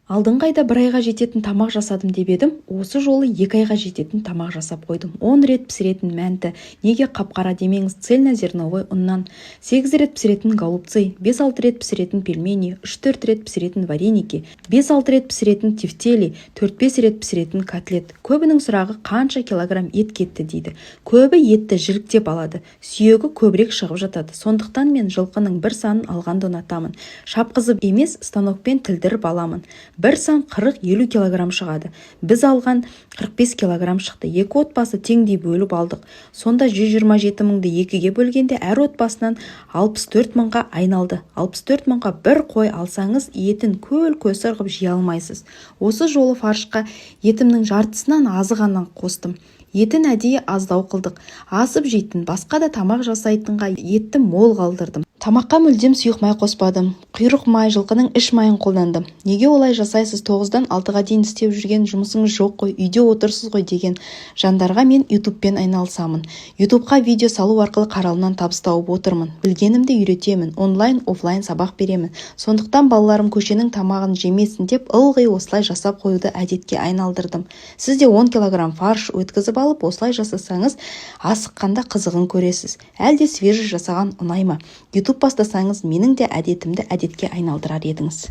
Алдыңғы айда 1 айға жететін тамақ жасадым деп едім, осы жолы 2 айға жететін тамақ жасап қойдым. 10 рет пісіретін мәнті, неге қап-қара демеңіз, цельнозерновой ұннан, 8 рет пісіретін голубцы, 5-6 рет пісіретін пельмени, 3-4 рет пісіретін вареники, 5-6 рет пісіретін тефтели, 4-5 рет пісіретін котлет. Көбінің сұрағы қанша килограмм ет кетті дейді. Көбі етті жіліктеп алады, сүйегі көбірек шығып жатады. Сондықтан мен жылқының бір санын алғанды ұнатамын. Шапқызып емес, станокпен тілдіріп аламын. Бір сан 40-50 килограмм шығады. Біз алған 45 килограмм шықты. Екі отбасы теңдей бөліп алдық. Сонда 127 мыңды екіге бөлгенде әр отбасынан 64 мыңға айналды. 64 мыңға бір қой алсаңыз, етін көл-көс ырғып жей алмайсыз. Осы жолы фаршқа етімнің жартысынан азы ғана қостым. Етін әдейі аздау қылдық. Асып жейтін, басқа да тамақ жасайтынға етті мол қалдырдым. Тамаққа мүлдем сұйық май қоспадым. Құйрық май, жылқының іш майын қолдандым. Неге олай жасайсыз? 9-дан 6-ға дейін істеп жүрген жұмысыңыз жоқ қой, үйде отырсыз ғой деген жандарға мен ютубпен айналысамын. Ютубқа видео салу арқылы қаралымнан табыс тауып отырмын. Білгенімді үйретемін, онлайн, офлайн сабақ беремін. Сондықтан балаларым көшенің тамағын жемесін деп ылғи осылай жасап қоюды әдетке айналдырдым. Сіз де 10 килограмм фарш өткізіп алып, осылай жасасаңыз, асыққанда қызығын көресіз. Әлде свежий жасаған ұнай ма? YouTube бастасаңыз, менің де әдетімді әдетке айналдырар едіңіз.